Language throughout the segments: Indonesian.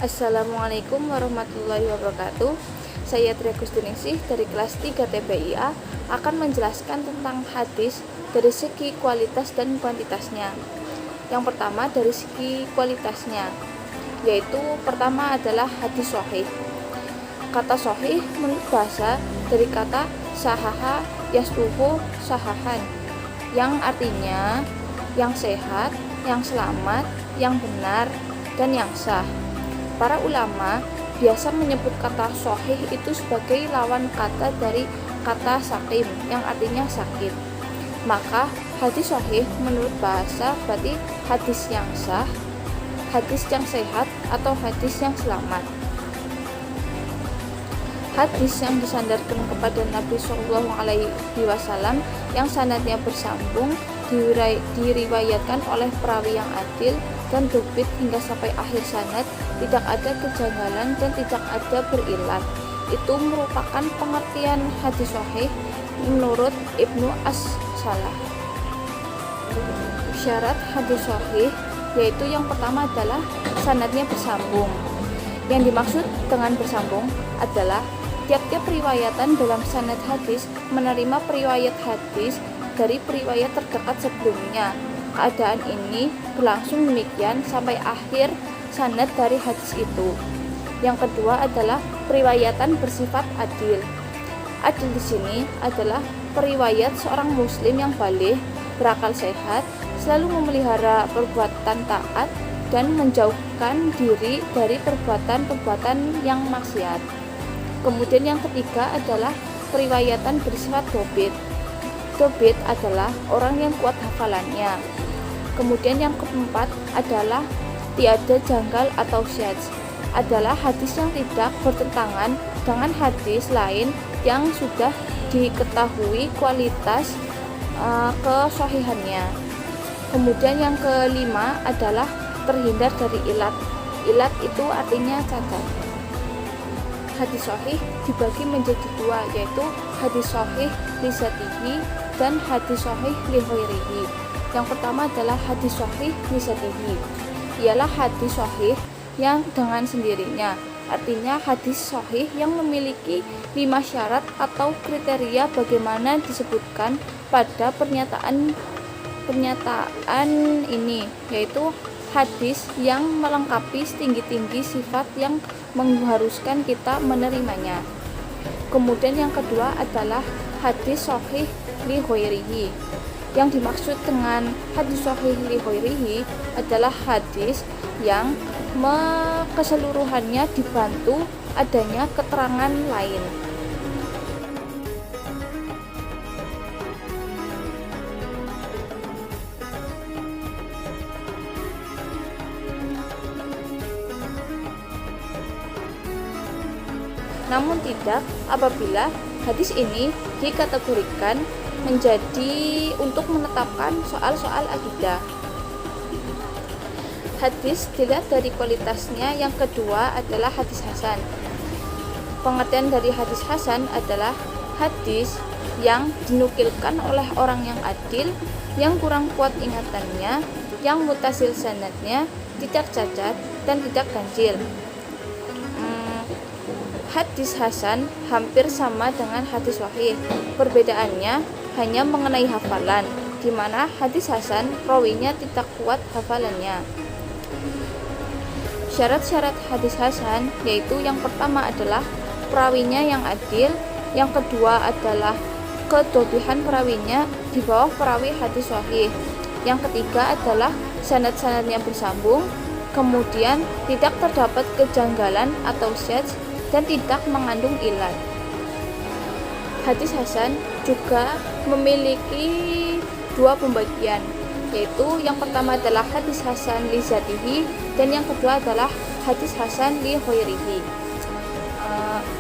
Assalamualaikum warahmatullahi wabarakatuh. Saya Tria Gustiningsih dari kelas 3 TPIA akan menjelaskan tentang hadis dari segi kualitas dan kuantitasnya. Yang pertama dari segi kualitasnya, yaitu pertama adalah hadis sahih. Kata sahih menurut bahasa dari kata sahaha yastuhu sahahan, yang artinya yang sehat, yang selamat, yang benar, dan yang sah. Para ulama biasa menyebut kata sahih itu sebagai lawan kata dari kata sakim, yang artinya sakit. Maka hadis sahih menurut bahasa berarti hadis yang sah, hadis yang sehat, atau hadis yang selamat. Hadis yang disandarkan kepada Nabi Shallallahu Alaihi Wasallam yang sanadnya bersambung diriwayatkan oleh perawi yang adil dan dubit hingga sampai akhir sanad, tidak ada kejanggalan dan tidak ada berilat. Itu merupakan pengertian hadis sahih menurut Ibnu As-Salah. Syarat hadis sahih yaitu yang pertama adalah sanadnya bersambung. Yang dimaksud dengan bersambung adalah tiap-tiap periwayatan dalam sanad hadis menerima periwayat hadis dari periwayat terdekat sebelumnya. Keadaan ini berlangsung demikian sampai akhir sanad dari hadis itu. Yang kedua adalah periwayatan bersifat adil. Adil di sini adalah periwayat seorang muslim yang baligh, berakal sehat, selalu memelihara perbuatan taat dan menjauhkan diri dari perbuatan-perbuatan yang maksiat. Kemudian yang ketiga adalah periwayatan bersifat dobit. Dobit adalah orang yang kuat hafalannya. Kemudian yang keempat adalah tiada janggal atau syadz, adalah hadis yang tidak bertentangan dengan hadis lain yang sudah diketahui kualitas kesahihannya. Kemudian yang kelima adalah terhindar dari ilat. Ilat itu artinya cacat. Hadis sahih dibagi menjadi dua, yaitu hadis sahih li dzatihi dan hadis sahih li ghairihi. Yang pertama adalah hadis sahih li dzatihi, ialah hadis sahih yang dengan sendirinya. Artinya hadis sahih yang memiliki 5 syarat atau kriteria bagaimana disebutkan pada pernyataan ini, yaitu hadis yang melengkapi setinggi-tinggi sifat yang mengharuskan kita menerimanya. Kemudian yang kedua adalah hadis sahih li ghairihi. Yang dimaksud dengan hadis sahih li ghairihi adalah hadis yang keseluruhannya dibantu adanya keterangan lain. Namun tidak apabila hadis ini dikategorikan menjadi untuk menetapkan soal-soal akidah. Hadis dilihat dari kualitasnya. Yang kedua adalah hadis hasan. Pengertian dari hadis hasan adalah hadis yang dinukilkan oleh orang yang adil, yang kurang kuat ingatannya, yang mutasil sanadnya, tidak cacat dan tidak ganjil. Hadis hasan hampir sama dengan hadis sahih. Perbedaannya hanya mengenai hafalan, di mana hadis hasan rawinya tidak kuat hafalannya. Syarat-syarat hadis hasan yaitu yang pertama adalah perawinya yang adil, yang kedua adalah kedobihan perawinya di bawah perawi hadis sahih, yang ketiga adalah sanad-sanadnya bersambung, kemudian tidak terdapat kejanggalan atau syadz dan tidak mengandung ilat. Hadis hasan juga memiliki 2 pembagian, yaitu yang pertama adalah hadis hasan li dzatihi dan yang kedua adalah hadis hasan li ghairihi.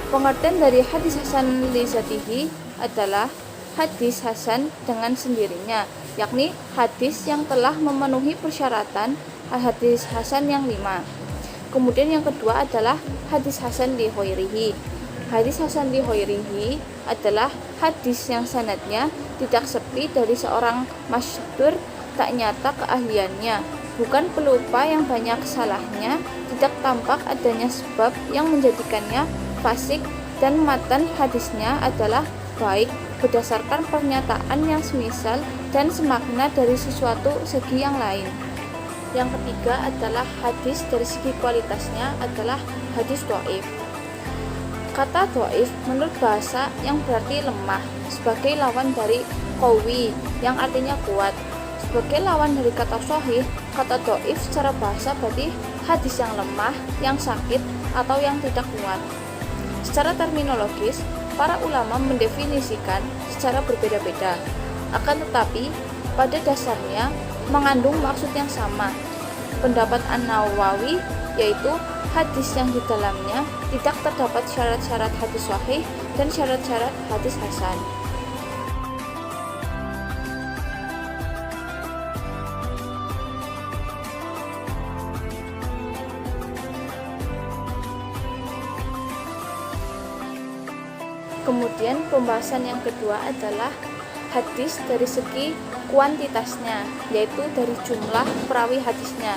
Pengertian dari hadis hasan li dzatihi adalah hadis hasan dengan sendirinya, yakni hadis yang telah memenuhi persyaratan hadis hasan yang 5. Kemudian yang kedua adalah hadis hasan li ghairihi. Hadis hasan li ghairihi adalah hadis yang sanadnya tidak sepi dari seorang masyhur tak nyata keahliannya, bukan pelupa yang banyak salahnya, tidak tampak adanya sebab yang menjadikannya fasik, dan matan hadisnya adalah baik berdasarkan pernyataan yang semisal dan semakna dari sesuatu segi yang lain. Yang ketiga adalah hadis dari segi kualitasnya adalah hadis dhaif. Kata dhaif menurut bahasa yang berarti lemah sebagai lawan dari qawi yang artinya kuat. Sebagai lawan dari kata sahih, kata dhaif secara bahasa berarti hadis yang lemah, yang sakit, atau yang tidak kuat. Secara terminologis, para ulama mendefinisikan secara berbeda-beda, akan tetapi pada dasarnya mengandung maksud yang sama. Pendapat An-Nawawi yaitu hadis yang di dalamnya tidak terdapat syarat-syarat hadis sahih dan syarat-syarat hadis hasan. Kemudian pembahasan yang kedua adalah hadis dari segi kuantitasnya, yaitu dari jumlah perawi hadisnya.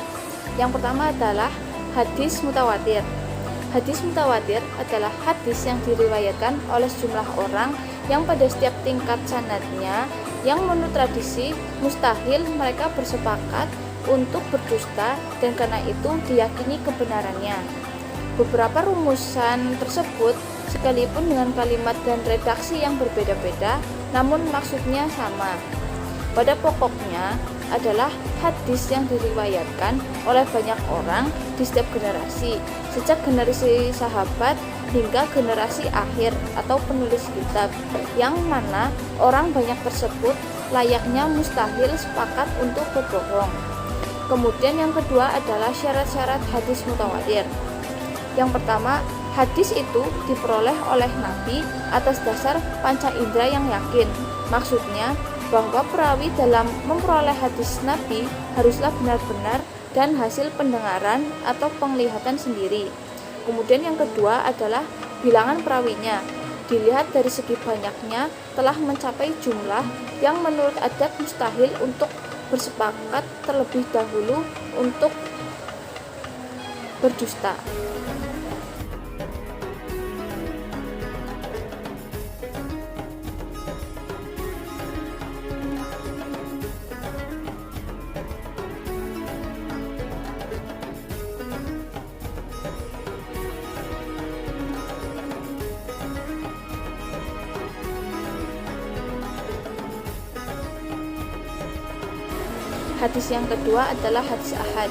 Yang pertama adalah hadis mutawatir. Hadis mutawatir adalah hadis yang diriwayatkan oleh sejumlah orang yang pada setiap tingkat sanadnya yang menurut tradisi mustahil mereka bersepakat untuk berdusta, dan karena itu diyakini kebenarannya. Beberapa rumusan tersebut sekalipun dengan kalimat dan redaksi yang berbeda-beda, namun maksudnya sama. Pada pokoknya adalah hadis yang diriwayatkan oleh banyak orang di setiap generasi, sejak generasi sahabat hingga generasi akhir atau penulis kitab, yang mana orang banyak tersebut layaknya mustahil sepakat untuk berbohong. Kemudian yang kedua adalah syarat-syarat hadis mutawatir. Yang pertama, hadis itu diperoleh oleh Nabi atas dasar panca indera yang yakin. Maksudnya bahwa perawi dalam memperoleh hadis Nabi haruslah benar-benar dan hasil pendengaran atau penglihatan sendiri. Kemudian yang kedua adalah bilangan perawinya. Dilihat dari segi banyaknya telah mencapai jumlah yang menurut adat mustahil untuk bersepakat terlebih dahulu untuk berdusta. Hadis yang kedua adalah hadis ahad.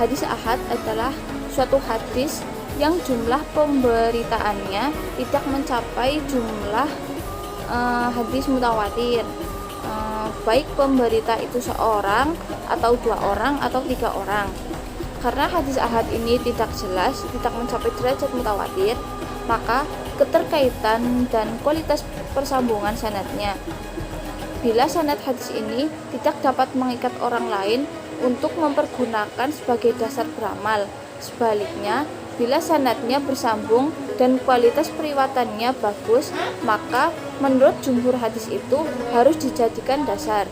Hadis ahad adalah suatu hadis yang jumlah pemberitaannya tidak mencapai jumlah hadis mutawatir, baik pemberita itu seorang atau dua orang atau tiga orang. Karena hadis ahad ini tidak jelas, tidak mencapai derajat mutawatir, maka keterkaitan dan kualitas persambungan sanadnya. Bila sanad hadis ini tidak dapat mengikat orang lain untuk mempergunakan sebagai dasar beramal. Sebaliknya, bila sanadnya bersambung dan kualitas periwatannya bagus, maka menurut jumhur hadis itu harus dijadikan dasar.